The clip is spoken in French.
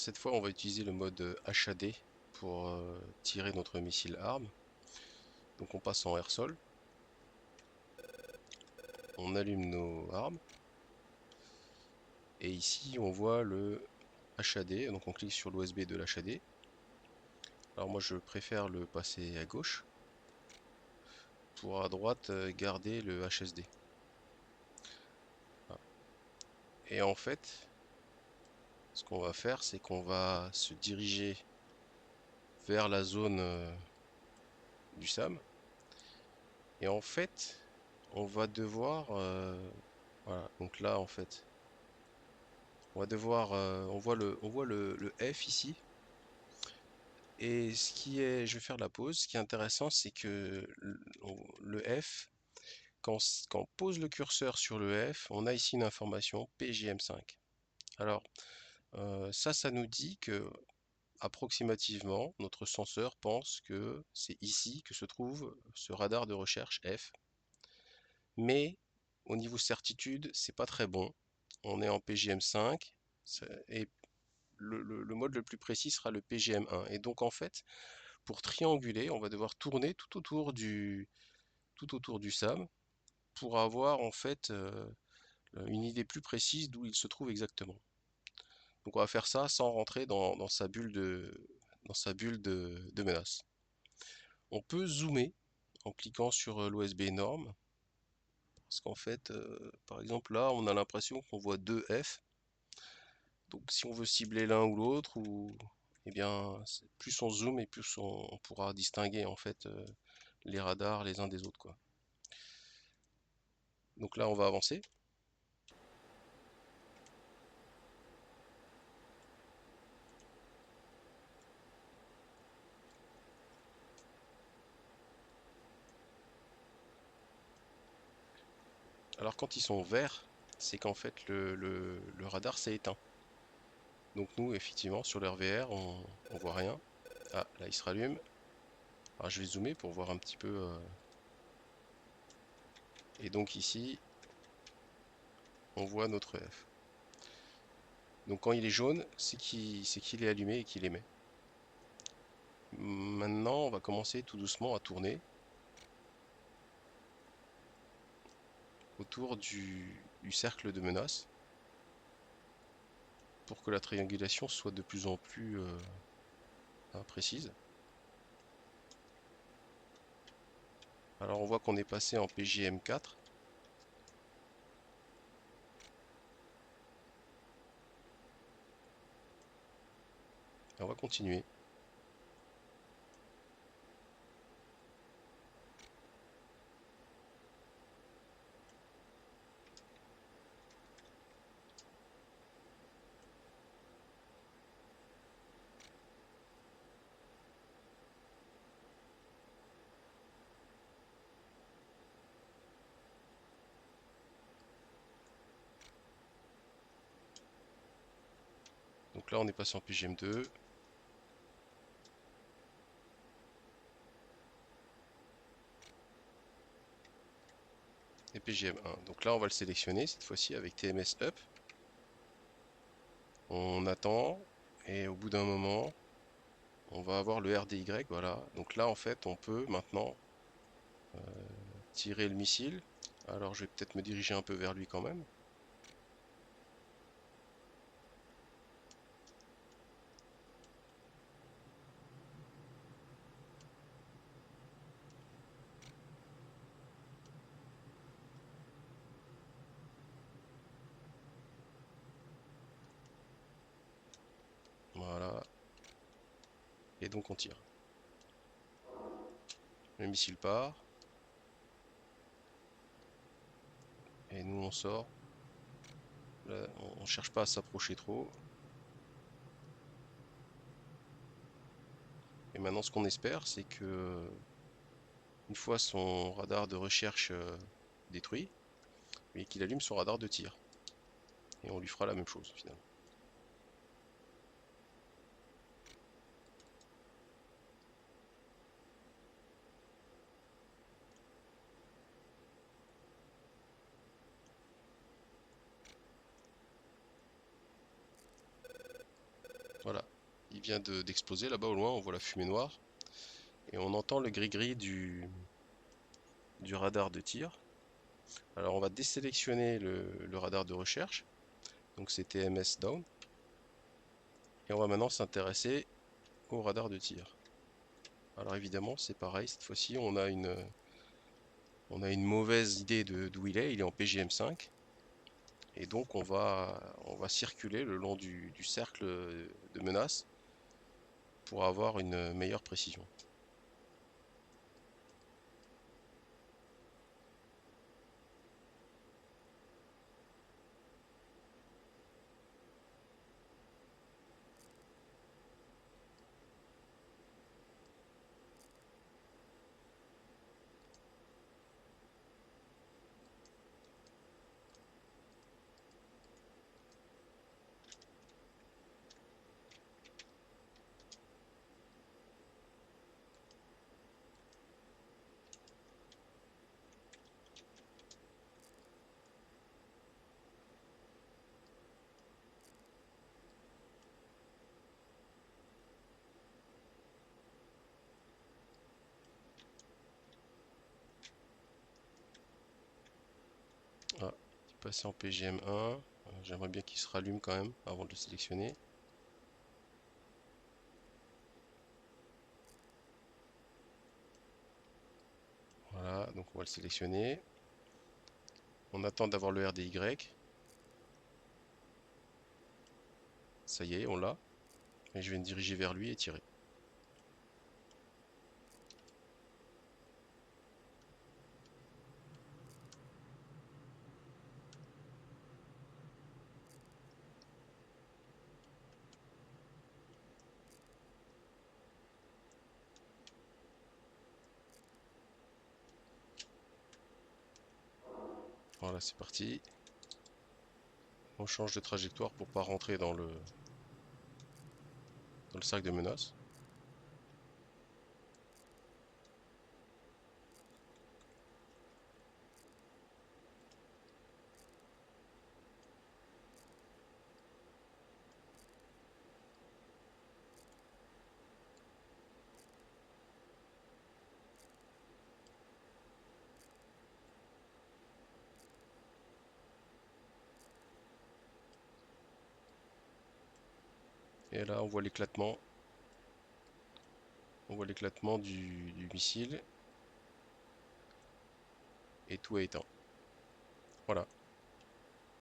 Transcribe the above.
Alors cette fois, on va utiliser le mode HAD pour tirer notre missile arme. Donc on passe en air-sol, on allume nos armes, et ici on voit le HAD, donc on clique sur l'USB de l'HAD. Alors moi je préfère le passer à gauche, pour à droite garder le HSD. Voilà. Et en fait, ce qu'on va faire, c'est qu'on va se diriger vers la zone du SAM. Et en fait, on va devoir... voilà, donc là en fait, on va devoir... on voit le F ici. Et ce qui est... Je vais faire la pause. Ce qui est intéressant, c'est que le F, quand on pose le curseur sur le F, on a ici une information PGM5. Alors, ça nous dit que approximativement, notre senseur pense que c'est ici que se trouve ce radar de recherche F. Mais au niveau certitude, c'est pas très bon. On est en PGM5 et le mode le plus précis sera le PGM1. Et donc en fait, pour trianguler, on va devoir tourner tout autour du SAM pour avoir en fait une idée plus précise d'où il se trouve exactement. Donc on va faire ça sans rentrer dans sa bulle de menace. On peut zoomer en cliquant sur l'USB norme, parce qu'en fait, par exemple là, on a l'impression qu'on voit deux F. Donc si on veut cibler l'un ou l'autre, eh bien, plus on zoome et plus on pourra distinguer en fait les radars les uns des autres, quoi. Donc là, on va avancer. Alors quand ils sont verts, c'est qu'en fait le radar s'est éteint. Donc nous, effectivement, sur l'RVR, on voit rien. Ah, là, il se rallume. Alors je vais zoomer pour voir un petit peu. Et donc ici, on voit notre F. Donc quand il est jaune, c'est qu'il est allumé et qu'il émet. Maintenant, on va commencer tout doucement à tourner autour du cercle de menace pour que la triangulation soit de plus en plus précise. Alors on voit qu'on est passé en PGM4. Et on va continuer. Donc là on est passé en PGM2. Et PGM1. Donc là on va le sélectionner cette fois-ci avec TMS Up. On attend et au bout d'un moment on va avoir le RDY, voilà. Donc là en fait on peut maintenant tirer le missile. Alors je vais peut-être me diriger un peu vers lui quand même. Voilà. Et donc on tire. Le missile part. Et nous on sort. Là, on cherche pas à s'approcher trop. Et maintenant ce qu'on espère c'est que une fois son radar de recherche détruit, mais qu'il allume son radar de tir. Et on lui fera la même chose finalement. Voilà. Il vient d'exploser là-bas au loin, on voit la fumée noire. Et on entend le gris-gris du radar de tir. Alors on va désélectionner le radar de recherche. Donc c'est TMS down. Et on va maintenant s'intéresser au radar de tir. Alors évidemment c'est pareil, cette fois-ci on a une mauvaise idée d'où il est en PGM5. Et donc on va circuler le long du cercle de menace pour avoir une meilleure précision. Ah, il est passé en PGM1. J'aimerais bien qu'il se rallume quand même avant de le sélectionner. Voilà, donc on va le sélectionner. On attend d'avoir le RDY. Ça y est, on l'a. Et je vais me diriger vers lui et tirer. Voilà, c'est parti. On change de trajectoire pour pas rentrer dans le cercle de menace. Et là, on voit l'éclatement. On voit l'éclatement du missile. Et tout est éteint. Voilà.